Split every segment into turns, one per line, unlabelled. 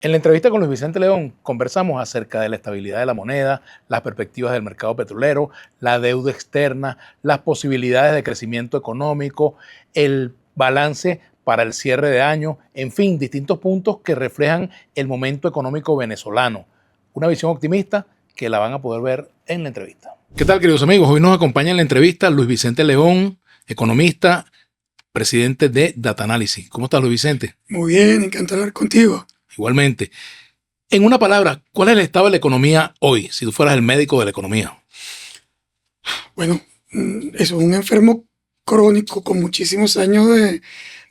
En la entrevista con Luis Vicente León conversamos acerca de la estabilidad de la moneda, las perspectivas del mercado petrolero, la deuda externa, las posibilidades de crecimiento económico, el balance para el cierre de año, en fin, distintos puntos que reflejan el momento económico venezolano. Una visión optimista que la van a poder ver en la entrevista. ¿Qué tal, queridos amigos? Hoy nos acompaña en la entrevista Luis Vicente León, economista, presidente de Data Analysis. ¿Cómo estás, Luis Vicente?
Muy bien, encantado de hablar contigo.
Igualmente. En una palabra, ¿cuál es el estado de la economía hoy, si tú fueras el médico de la economía?
Bueno, eso es un enfermo crónico con muchísimos años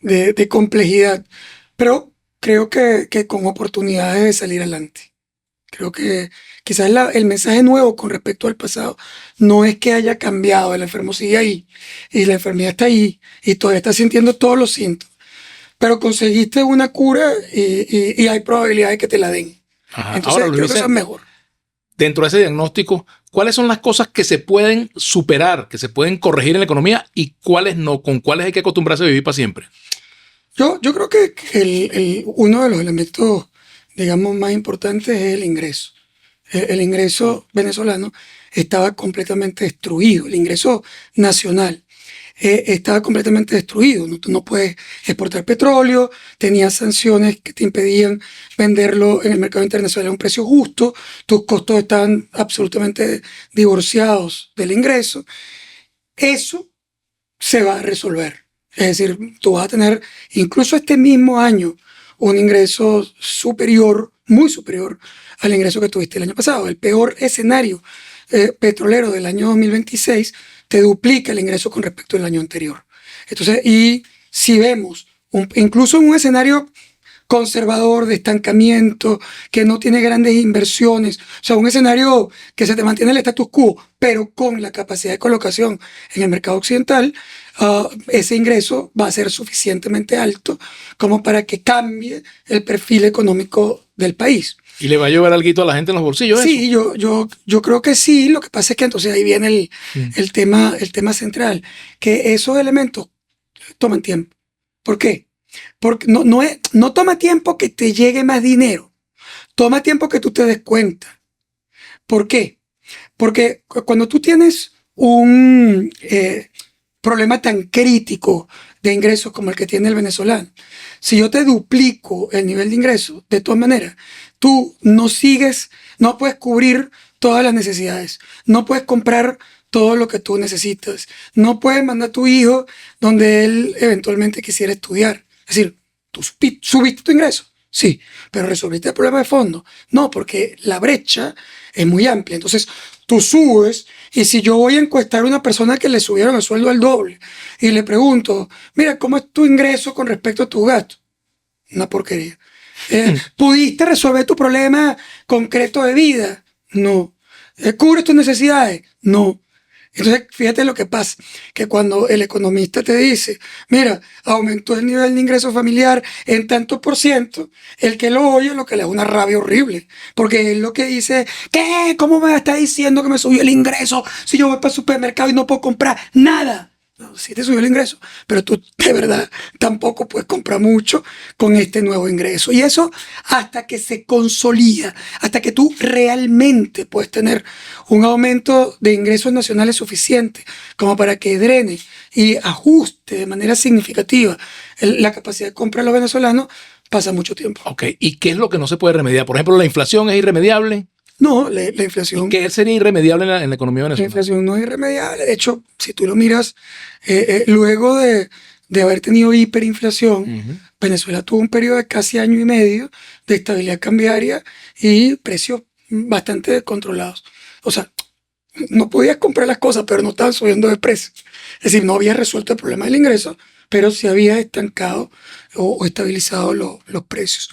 de complejidad, pero creo que con oportunidades de salir adelante. Creo que quizás el mensaje nuevo con respecto al pasado no es que haya cambiado, el enfermo sigue ahí y la enfermedad está ahí y todavía está sintiendo todos los síntomas, pero conseguiste una cura y hay probabilidad de que te la den.
Ajá.
Entonces,
Ahora, Luis
creo que eso es
Vicente,
mejor.
dentro de ese diagnóstico, ¿cuáles son las cosas que se pueden superar, que se pueden corregir en la economía y cuáles no? ¿Con cuáles hay que acostumbrarse a vivir para siempre?
Yo creo que uno de los elementos, digamos, más importantes es el ingreso. El ingreso venezolano estaba completamente destruido, el ingreso nacional estaba completamente destruido. Tú no puedes exportar petróleo, tenías sanciones que te impedían venderlo en el mercado internacional a un precio justo, tus costos estaban absolutamente divorciados del ingreso. Eso se va a resolver. Es decir, tú vas a tener incluso este mismo año un ingreso superior, muy superior al ingreso que tuviste el año pasado. El peor escenario petrolero del año 2026 te duplica el ingreso con respecto al año anterior. Entonces, y si vemos incluso en un escenario conservador, de estancamiento, que no tiene grandes inversiones, o sea, un escenario que se te mantiene el status quo, pero con la capacidad de colocación en el mercado occidental, ese ingreso va a ser suficientemente alto como para que cambie el perfil económico del país.
¿Y le va a llevar algo a la gente en los bolsillos eso?
Sí, yo creo que sí. Lo que pasa es que entonces ahí viene el tema central, que esos elementos toman tiempo. ¿Por qué? Porque no toma tiempo que te llegue más dinero, toma tiempo que tú te des cuenta. ¿Por qué? Porque cuando tú tienes un problema tan crítico de ingresos como el que tiene el venezolano, si yo te duplico el nivel de ingresos, de todas maneras, tú no puedes cubrir todas las necesidades, no puedes comprar todo lo que tú necesitas, no puedes mandar a tu hijo donde él eventualmente quisiera estudiar. Es decir, tú subiste tu ingreso, sí, pero resolviste el problema de fondo. No, porque la brecha es muy amplia. Entonces, tú subes y si yo voy a encuestar a una persona que le subieron el sueldo al doble y le pregunto, mira, ¿cómo es tu ingreso con respecto a tu gasto? Una porquería. ¿Pudiste resolver tu problema concreto de vida? No. ¿Cubres tus necesidades? No. Entonces, fíjate lo que pasa, que cuando el economista te dice, mira, aumentó el nivel de ingreso familiar en tanto por ciento, el que lo oye lo que le da una rabia horrible, porque él lo que dice, ¿qué? ¿Cómo me está diciendo que me subió el ingreso si yo voy para el supermercado y no puedo comprar nada? No, sí te subió el ingreso, pero tú de verdad tampoco puedes comprar mucho con este nuevo ingreso. Y eso hasta que se consolida, hasta que tú realmente puedes tener un aumento de ingresos nacionales suficiente como para que drene y ajuste de manera significativa la capacidad de compra de los venezolanos, pasa mucho tiempo.
Ok, ¿y qué es lo que no se puede remediar? Por ejemplo, ¿la inflación es irremediable?
No, la inflación.
¿Y qué sería irremediable en la economía
La
venezolana?
inflación no es irremediable. De hecho, si tú lo miras, luego de haber tenido hiperinflación, Venezuela tuvo un periodo de casi año y medio de estabilidad cambiaria y precios bastante controlados. O sea, no podías comprar las cosas, pero no estaban subiendo de precio. Es decir, no había resuelto el problema del ingreso, pero sí había estancado o estabilizado los precios.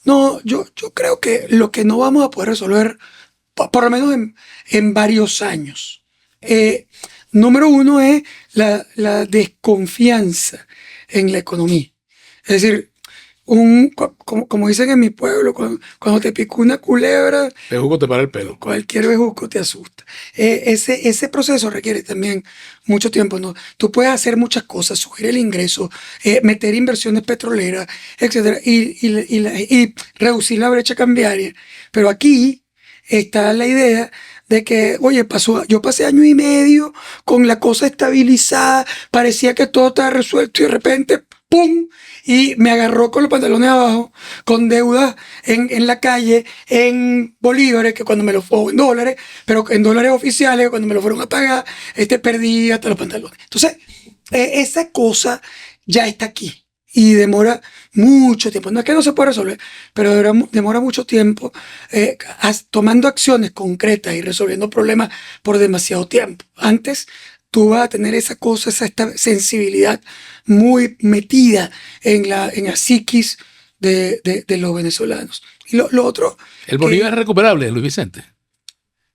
No, yo creo que lo que no vamos a poder resolver, por lo menos en varios años, número uno es la desconfianza en la economía. Es decir, como dicen en mi pueblo, cuando te picó una culebra,
Bejuco te para el pelo.
cualquier bejuco te asusta. Ese proceso requiere también mucho tiempo, ¿no? Tú puedes hacer muchas cosas, subir el ingreso, meter inversiones petroleras, etcétera, y reducir la brecha cambiaria. Pero aquí está la idea de que, oye, yo pasé año y medio con la cosa estabilizada, parecía que todo estaba resuelto y de repente, ¡pum! Y me agarró con los pantalones abajo, con deudas en la calle, en bolívares, que cuando me lo o en dólares, pero en dólares oficiales, cuando me lo fueron a pagar, perdí hasta los pantalones. Entonces, esa cosa ya está aquí y demora mucho tiempo. No es que no se pueda resolver, pero demora mucho tiempo tomando acciones concretas y resolviendo problemas por demasiado tiempo. Antes tú vas a tener esa cosa, esta sensibilidad muy metida en la psiquis de los venezolanos. Y lo otro...
¿El Bolívar es recuperable, Luis Vicente?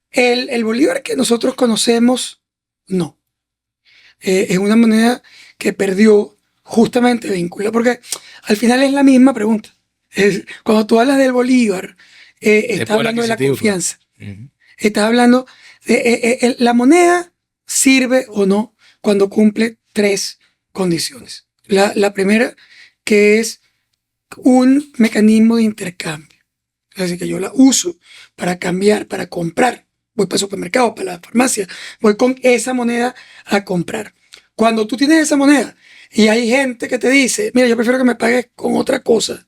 El Bolívar que nosotros conocemos, no. Es una moneda que perdió justamente vínculo, porque al final es la misma pregunta. Cuando tú hablas del Bolívar, estás hablando de la confianza.
Uh-huh.
Estás hablando de la moneda sirve o no cuando cumple 3 condiciones. La primera, que es un mecanismo de intercambio. Es decir, que yo la uso para cambiar, para comprar. Voy para el supermercado, para la farmacia, voy con esa moneda a comprar. Cuando tú tienes esa moneda y hay gente que te dice, mira, yo prefiero que me pagues con otra cosa,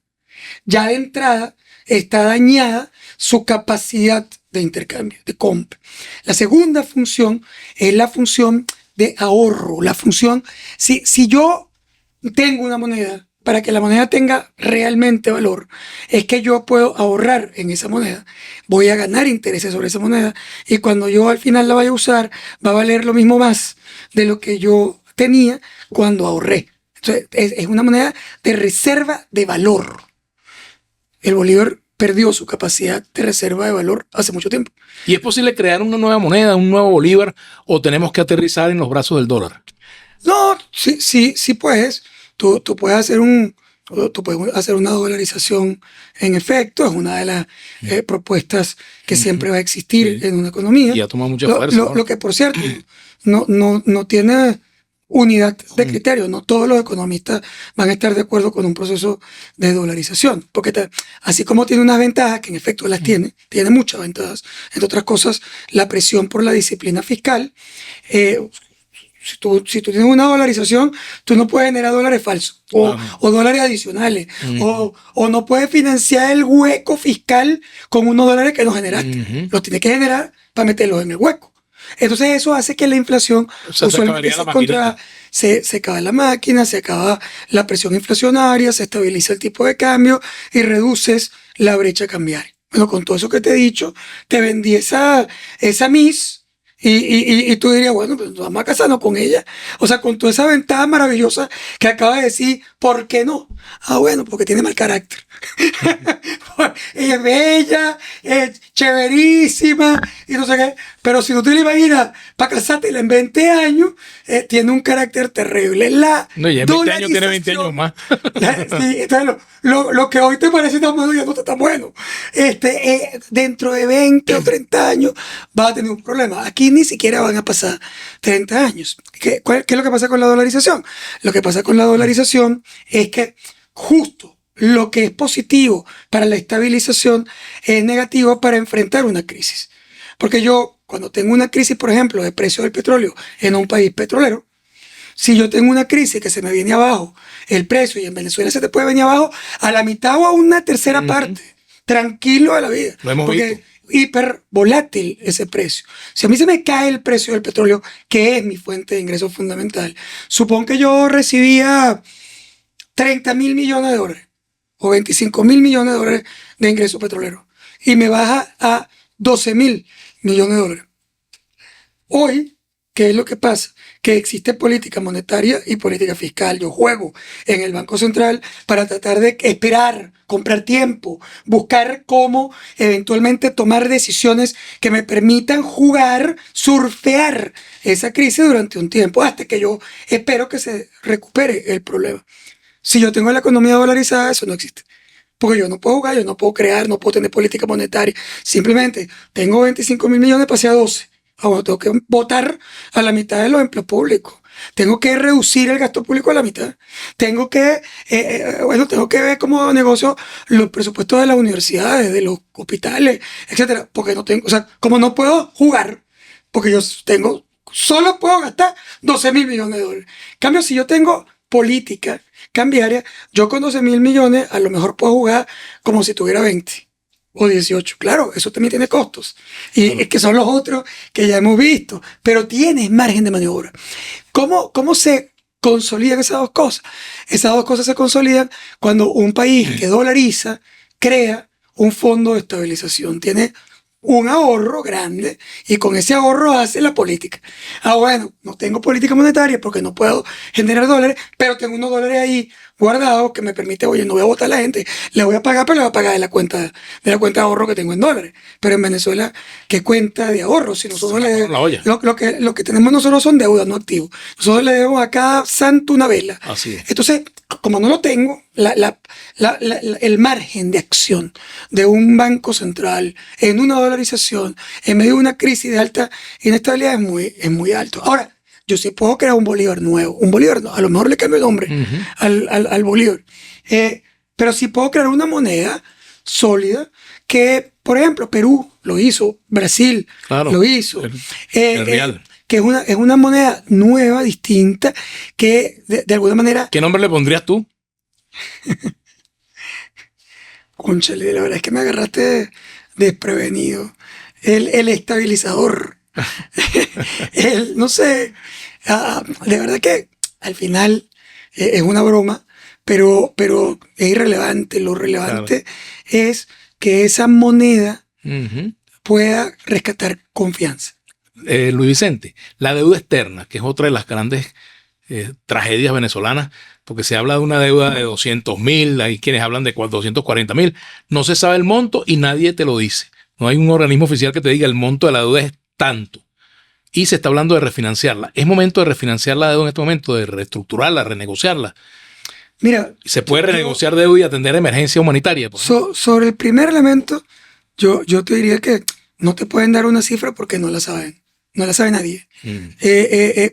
ya de entrada está dañada su capacidad de intercambio, de compra. La segunda función es la función de ahorro. La función, si yo tengo una moneda, para que la moneda tenga realmente valor, es que yo puedo ahorrar en esa moneda, voy a ganar intereses sobre esa moneda y cuando yo al final la vaya a usar, va a valer lo mismo más de lo que yo tenía cuando ahorré. Entonces, es una moneda de reserva de valor. El Bolívar perdió su capacidad de reserva de valor hace mucho tiempo.
¿Y es posible crear una nueva moneda, un nuevo Bolívar, o tenemos que aterrizar en los brazos del dólar?
No, sí puedes. Tú puedes hacer una dolarización en efecto, es una de las propuestas que siempre va a existir en una economía.
Y ha tomado mucha fuerza.
Lo que, por cierto, no tiene unidad de criterio. No todos los economistas van a estar de acuerdo con un proceso de dolarización, porque así como tiene unas ventajas, que en efecto las tiene muchas ventajas, entre otras cosas, la presión por la disciplina fiscal. Si tú tienes una dolarización, tú no puedes generar dólares falsos o dólares adicionales o no puedes financiar el hueco fiscal con unos dólares que no generaste. Los tienes que generar para meterlos en el hueco. Entonces eso hace que la inflación se acaba la máquina, se acaba la presión inflacionaria, se estabiliza el tipo de cambio y reduces la brecha cambiaria. Bueno, con todo eso que te he dicho, te vendí esa Miss. Y tú dirías, bueno, pues vamos a casarnos con ella. O sea, con toda esa ventaja maravillosa que acaba de decir, ¿por qué no? Ah, bueno, porque tiene mal carácter. Ella es bella, es chéverísima y no sé qué. Pero si tú te la imaginas para casarte en 20 años, tiene un carácter terrible.
No, ya en 20 años tiene 20 años más.
Sí, entonces lo que hoy te parece tan bueno ya no está tan bueno. Dentro de 20 o 30 años vas a tener un problema. Aquí ni siquiera van a pasar 30 años. ¿Qué es lo que pasa con la dolarización? Lo que pasa con la dolarización es que justo lo que es positivo para la estabilización es negativo para enfrentar una crisis. Porque yo, cuando tengo una crisis, por ejemplo, de precio del petróleo en un país petrolero, si yo tengo una crisis que se me viene abajo el precio, y en Venezuela se te puede venir abajo a la mitad o a una tercera parte, tranquilo de la vida.
Lo hemos
porque
visto.
Hiper volátil ese precio. Si a mí se me cae el precio del petróleo, que es mi fuente de ingreso fundamental, supón que yo recibía 30.000 millones de dólares o 25.000 millones de dólares de ingreso petrolero y me baja a 12.000 millones de dólares. Hoy, ¿qué es lo que pasa? Que existe política monetaria y política fiscal. Yo juego en el Banco Central para tratar de esperar, comprar tiempo, buscar cómo eventualmente tomar decisiones que me permitan jugar, surfear esa crisis durante un tiempo, hasta que yo espero que se recupere el problema. Si yo tengo la economía dolarizada, eso no existe. Porque yo no puedo jugar, yo no puedo crear, no puedo tener política monetaria. Simplemente tengo 25 mil millones, pasé a 12. Ahora tengo que votar a la mitad de los empleos públicos. Tengo que reducir el gasto público a la mitad. Tengo que, tengo que ver cómo negocio los presupuestos de las universidades, de los hospitales, etcétera. Porque no tengo, o sea, como no puedo jugar, porque yo tengo, solo puedo gastar 12 mil millones de dólares. En cambio, si yo tengo política cambiaria, yo con 12 mil millones a lo mejor puedo jugar como si tuviera 20 o 18. Claro, eso también tiene costos. Y es que son los otros que ya hemos visto, pero tienes margen de maniobra. ¿Cómo se consolidan esas dos cosas? Esas dos cosas se consolidan cuando un país que dolariza crea un fondo de estabilización. Tiene un ahorro grande y con ese ahorro hace la política. Bueno, no tengo política monetaria porque no puedo generar dólares, pero tengo unos dólares ahí guardados que me permite, oye, no voy a votar a la gente, le voy a pagar, pero le voy a pagar de la cuenta de ahorro que tengo en dólares. Pero en Venezuela, ¿qué cuenta de ahorro? Si nosotros lo que tenemos nosotros son deudas, no activos. Nosotros le debemos a cada santo una vela.
Así es.
Entonces, como no lo tengo, el margen de acción de un banco central en una dolarización, en medio de una crisis de alta inestabilidad, es muy alto. Ahora, yo sí puedo crear un bolívar nuevo. Un bolívar, a lo mejor le cambio el nombre al bolívar. Pero sí puedo crear una moneda sólida que, por ejemplo, Perú lo hizo, Brasil lo hizo.
El real.
Que es una moneda nueva, distinta, que de alguna manera...
¿Qué nombre le pondrías tú?
Cónchale, la verdad es que me agarraste desprevenido. El estabilizador. No sé, de verdad que al final es una broma, pero es irrelevante. Lo relevante es que esa moneda pueda rescatar confianza.
Luis Vicente, la deuda externa, que es otra de las grandes tragedias venezolanas, porque se habla de una deuda de 200.000, hay quienes hablan de 240.000, no se sabe el monto y nadie te lo dice. No hay un organismo oficial que te diga el monto de la deuda es tanto. Y se está hablando de refinanciarla. ¿Es momento de refinanciar la deuda en este momento, de reestructurarla, renegociarla?
Mira,
¿se puede renegociar deuda y atender emergencia humanitaria?
Sobre el primer elemento, yo te diría que no te pueden dar una cifra porque no la saben. No la sabe nadie.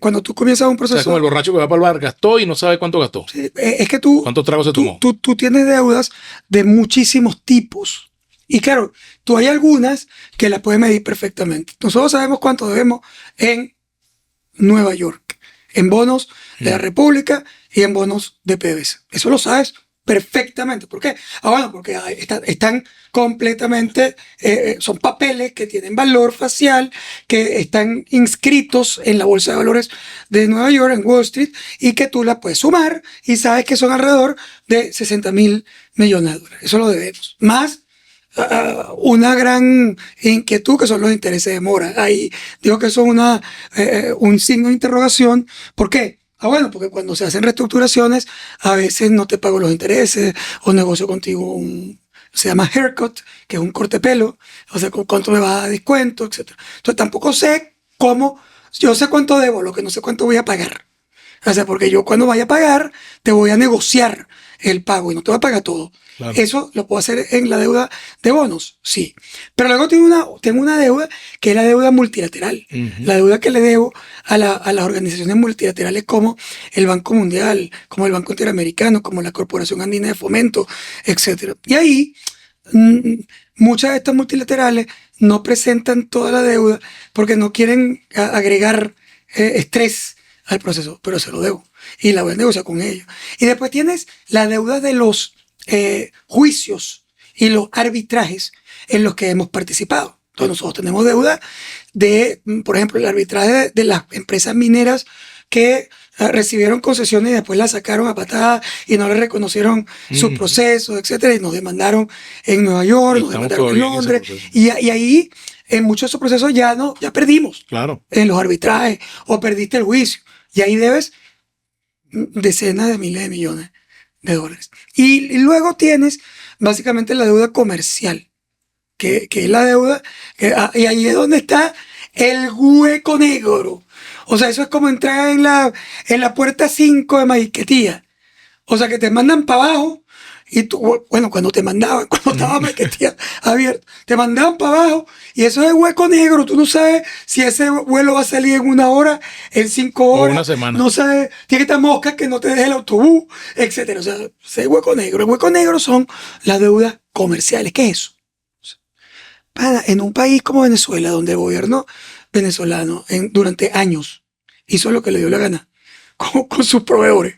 Cuando tú comienzas un proceso...
O sea, como el borracho que va para el bar, gastó y no sabe cuánto gastó.
Sí, es que tú...
¿Cuántos tragos se tomó?
Tú tienes deudas de muchísimos tipos. Y claro, tú hay algunas que las puedes medir perfectamente. Nosotros sabemos cuánto debemos en Nueva York, en bonos de la República y en bonos de PDVSA. Eso lo sabes perfectamente. ¿Por qué? Bueno, porque están completamente, son papeles que tienen valor facial, que están inscritos en la Bolsa de Valores de Nueva York, en Wall Street, y que tú las puedes sumar y sabes que son alrededor de 60.000 millones de dólares. Eso lo debemos. Más una gran inquietud que son los intereses de mora. Ahí digo que son un signo de interrogación. ¿Por qué? Bueno, porque cuando se hacen reestructuraciones, a veces no te pago los intereses o negocio contigo se llama haircut, que es un corte de pelo, o sea, cuánto me va a dar descuento, etc. Entonces tampoco sé cómo, yo sé cuánto debo, lo que no sé cuánto voy a pagar. O sea, porque yo cuando vaya a pagar, te voy a negociar el pago y no te voy a pagar todo. Claro. Eso lo puedo hacer en la deuda de bonos, sí. Pero luego tengo una deuda que es la deuda multilateral. La deuda que le debo a las organizaciones multilaterales como el Banco Mundial, como el Banco Interamericano, como la Corporación Andina de Fomento, etc. Y ahí muchas de estas multilaterales no presentan toda la deuda porque no quieren agregar estrés al proceso, pero se lo debo y la voy a negociar con ellos. Y después tienes la deuda de los juicios y los arbitrajes en los que hemos participado. Entonces nosotros tenemos deuda de, por ejemplo, el arbitraje de las empresas mineras que recibieron concesiones y después las sacaron a patadas y no le reconocieron sus procesos, etcétera, y nos demandaron en Nueva York, nos demandaron en Londres, y ahí en muchos de esos procesos ya perdimos.
Claro.
En los arbitrajes o perdiste el juicio y ahí debes decenas de miles de millones de dólares. Y luego tienes básicamente la deuda comercial, que es la deuda, y ahí es donde está el hueco negro. O sea, eso es como entrar en la puerta 5 de Maiquetía. O sea, que te mandan para abajo y tú, bueno, cuando te mandaban, cuando estaba Maiquetía abierto, te mandaban para abajo y eso es hueco negro. Tú no sabes si ese vuelo va a salir en 1 hora, en 5 horas.
O una semana.
No sabes, tiene que estar mosca que no te deje el autobús, etcétera. O sea, ese es hueco negro. El hueco negro son las deudas comerciales. ¿Qué es eso? En un país como Venezuela, donde el gobierno venezolano durante años hizo lo que le dio la gana con sus proveedores.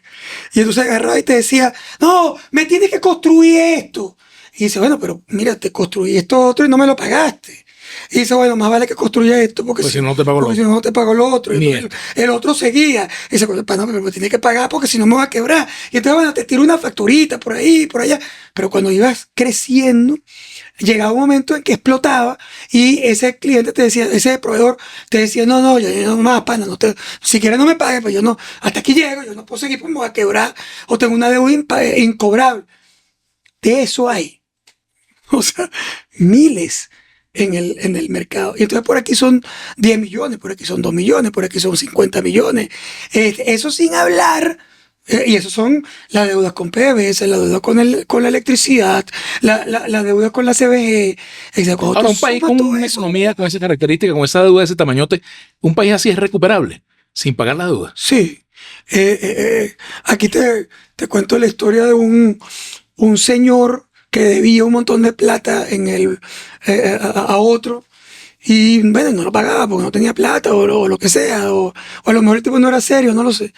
Y entonces agarraba y te decía, no, me tienes que construir esto. Y dice, bueno, pero mira, te construí esto otro y no me lo pagaste. Y dice, bueno, más vale que construya esto porque
Pues si no te pago lo
si no te pago lo otro. Y el otro seguía. Y dice, no, pero me tienes que pagar porque si no me va a quebrar. Y entonces, bueno, te tiro una facturita por ahí, por allá. Pero cuando ibas creciendo, llegaba un momento en que explotaba y ese cliente te decía, ese proveedor te decía, no, yo no más, pana, si quieres no me pagues, pues yo no, hasta aquí llego, yo no puedo seguir, pues me voy a quebrar o tengo una deuda incobrable. De eso hay, o sea, miles en el mercado. Y entonces por aquí son 10 millones, por aquí son 2 millones, por aquí son 50 millones. Eso sin hablar. Y eso son las deudas con PDVSA, la deuda con la electricidad, la deuda con la CBG.
Ahora, un país con una economía con esa característica, con esa deuda de ese tamañote, un país así es recuperable, sin pagar la deuda.
Sí. Aquí te cuento la historia de un señor que debía un montón de plata a otro. Y bueno, no lo pagaba porque no tenía plata o lo que sea, o a lo mejor el tipo no era serio, no lo sé.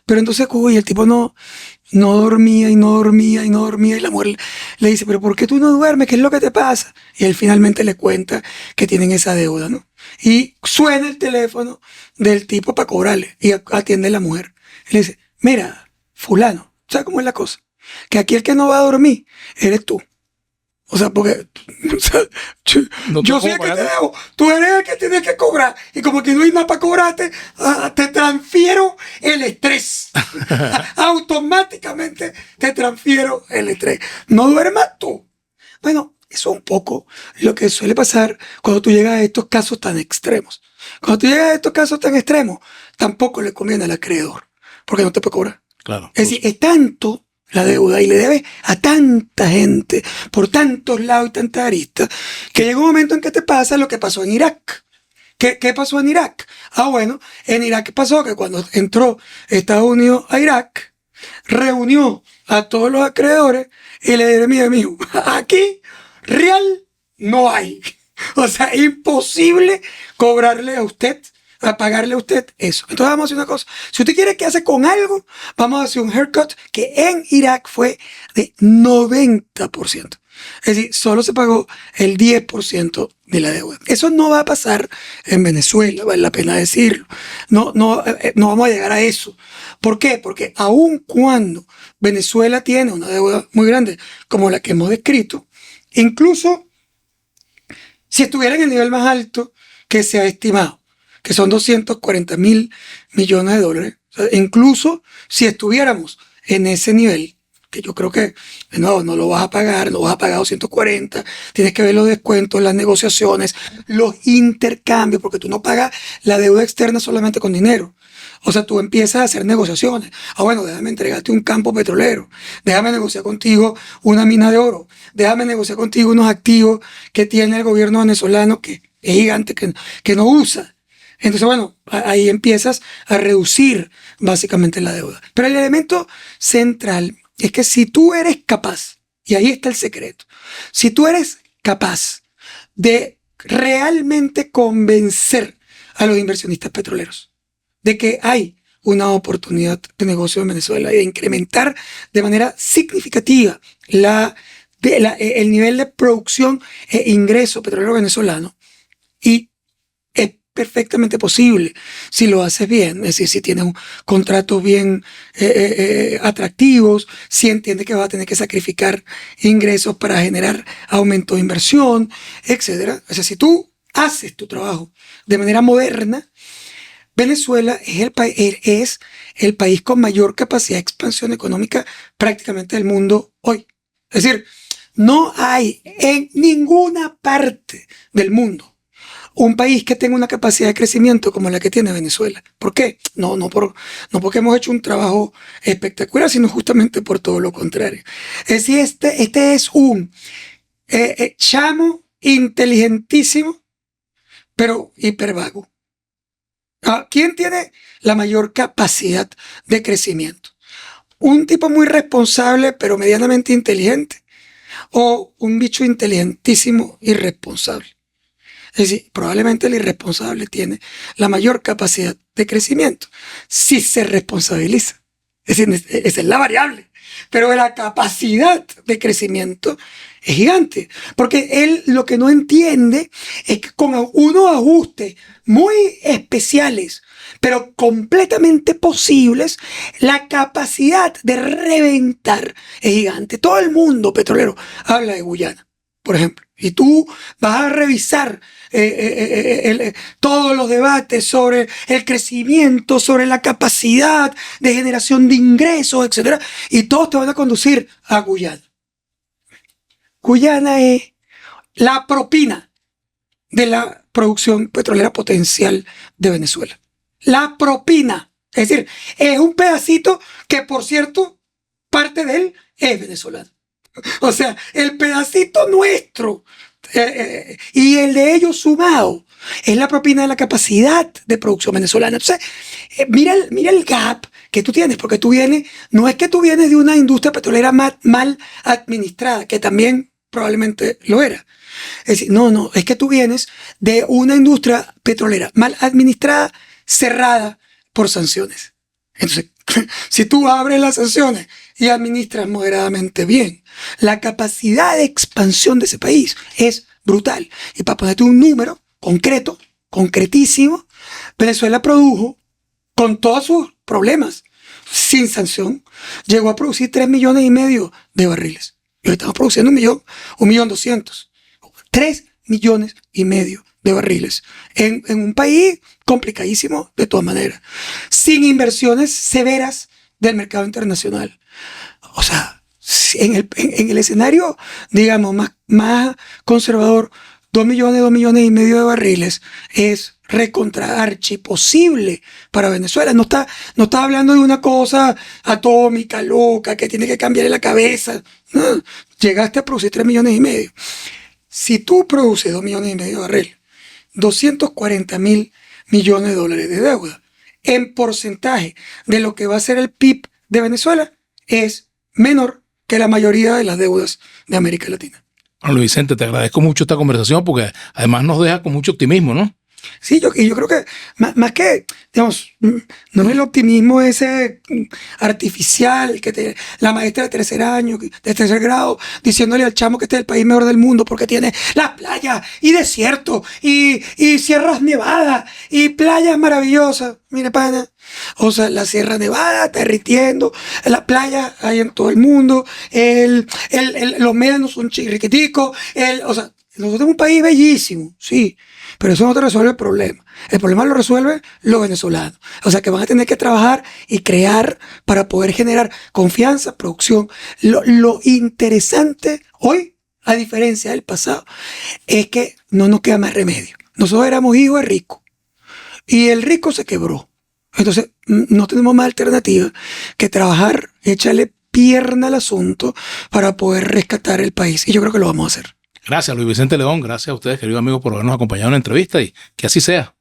Pero entonces, uy, el tipo no dormía y no dormía y no dormía. Y la mujer le dice, pero ¿por qué tú no duermes? ¿Qué es lo que te pasa? Y él finalmente le cuenta que tienen esa deuda, ¿no? Y suena el teléfono del tipo para cobrarle y atiende la mujer. Y le dice, mira, fulano, ¿sabes cómo es la cosa? Que aquí el que no va a dormir eres tú. O sea, porque o sea, yo soy el que te debo, tú eres el que tienes que cobrar. Y como que no hay nada para cobrarte, te transfiero el estrés. Automáticamente te transfiero el estrés. No duermas tú. Bueno, eso es un poco lo que suele pasar cuando tú llegas a estos casos tan extremos. Cuando tú llegas a estos casos tan extremos, tampoco le conviene al acreedor, porque no te puede cobrar.
Claro.
Es decir, es tanto la deuda y le debe a tanta gente por tantos lados y tantas aristas que llega un momento en que te pasa lo que pasó en Irak. ¿Qué pasó en Irak? Bueno, en Irak pasó que cuando entró Estados Unidos a Irak, reunió a todos los acreedores y le dijo, mire, mijo, aquí real no hay. O sea, imposible cobrarle a usted, a pagarle a usted eso. Entonces vamos a hacer una cosa. Si usted quiere quedarse con algo, vamos a hacer un haircut que en Irak fue de 90%. Es decir, solo se pagó el 10% de la deuda. Eso no va a pasar en Venezuela, vale la pena decirlo. No vamos a llegar a eso. ¿Por qué? Porque aun cuando Venezuela tiene una deuda muy grande, como la que hemos descrito, incluso si estuviera en el nivel más alto que se ha estimado, que son 240.000 millones de dólares, o sea, incluso si estuviéramos en ese nivel, que yo creo que no lo vas a pagar, no vas a pagar 240, tienes que ver los descuentos, las negociaciones, los intercambios, porque tú no pagas la deuda externa solamente con dinero. O sea, tú empiezas a hacer negociaciones. Bueno, déjame entregarte un campo petrolero, déjame negociar contigo una mina de oro, déjame negociar contigo unos activos que tiene el gobierno venezolano que es gigante, que no usa. Entonces, bueno, ahí empiezas a reducir básicamente la deuda. Pero el elemento central es que si tú eres capaz, y ahí está el secreto, si tú eres capaz de realmente convencer a los inversionistas petroleros de que hay una oportunidad de negocio en Venezuela y de incrementar de manera significativa el nivel de producción e ingreso petrolero venezolano, y es perfectamente posible si lo haces bien, es decir, si tienes contratos bien atractivos, si entiendes que vas a tener que sacrificar ingresos para generar aumento de inversión, etc. O sea, si tú haces tu trabajo de manera moderna, Venezuela es el país con mayor capacidad de expansión económica prácticamente del mundo hoy. Es decir, no hay en ninguna parte del mundo un país que tenga una capacidad de crecimiento como la que tiene Venezuela. ¿Por qué? No porque hemos hecho un trabajo espectacular, sino justamente por todo lo contrario. Es decir, este es un chamo inteligentísimo, pero hipervago. ¿Quién tiene la mayor capacidad de crecimiento? ¿Un tipo muy responsable, pero medianamente inteligente? ¿O un bicho inteligentísimo, irresponsable? Es decir, probablemente el irresponsable tiene la mayor capacidad de crecimiento si se responsabiliza. Es decir, esa es la variable. Pero la capacidad de crecimiento es gigante. Porque él lo que no entiende es que con unos ajustes muy especiales, pero completamente posibles, la capacidad de reventar es gigante. Todo el mundo petrolero habla de Guyana, por ejemplo. Y tú vas a revisar todos los debates sobre el crecimiento, sobre la capacidad de generación de ingresos, etc. Y todos te van a conducir a Guyana. Guyana es la propina de la producción petrolera potencial de Venezuela. La propina. Es decir, es un pedacito que, por cierto, parte de él es venezolano. O sea, el pedacito nuestro y el de ellos sumado es la propina de la capacidad de producción venezolana. Entonces, mira el gap que tú tienes, porque no es que tú vienes de una industria petrolera mal administrada, que también probablemente lo era. Es decir, no, es que tú vienes de una industria petrolera mal administrada, cerrada por sanciones. Entonces, si tú abres las sanciones y administras moderadamente bien, la capacidad de expansión de ese país es brutal. Y para ponerte un número concreto, concretísimo, Venezuela produjo, con todos sus problemas, sin sanción, llegó a producir 3,5 millones de barriles. Y hoy estamos produciendo 1,200,000. 3,5 millones de barriles en un país complicadísimo de todas maneras, sin inversiones severas del mercado internacional. O sea, en el escenario, digamos, más conservador, 2 millones de barriles es recontra archi posible para Venezuela. No está hablando de una cosa atómica, loca, que tiene que cambiarle la cabeza. No, llegaste a producir 3,5 millones. Si tú produces 2,5 millones de barriles, 240 mil millones de dólares de deuda, en porcentaje de lo que va a ser el PIB de Venezuela, es menor que la mayoría de las deudas de América Latina.
Bueno, Luis Vicente, te agradezco mucho esta conversación porque además nos deja con mucho optimismo, ¿no?
Sí, yo creo que más que, digamos, no es el optimismo ese artificial que la maestra de tercer grado, diciéndole al chamo que este es el país mejor del mundo porque tiene las playas y desierto y sierras nevadas y playas maravillosas. Mire, pana, o sea, la Sierra Nevada está derritiendo, las playas hay en todo el mundo, los médanos son chiquiticos, o sea, nosotros tenemos un país bellísimo, sí, pero eso no te resuelve el problema. El problema lo resuelve los venezolanos. O sea, que van a tener que trabajar y crear para poder generar confianza, producción. Lo interesante hoy, a diferencia del pasado, es que no nos queda más remedio. Nosotros éramos hijos de ricos y el rico se quebró. Entonces, no tenemos más alternativa que trabajar, echarle pierna al asunto para poder rescatar el país. Y yo creo que lo vamos a hacer.
Gracias, Luis Vicente León. Gracias a ustedes, queridos amigos, por habernos acompañado en la entrevista y que así sea.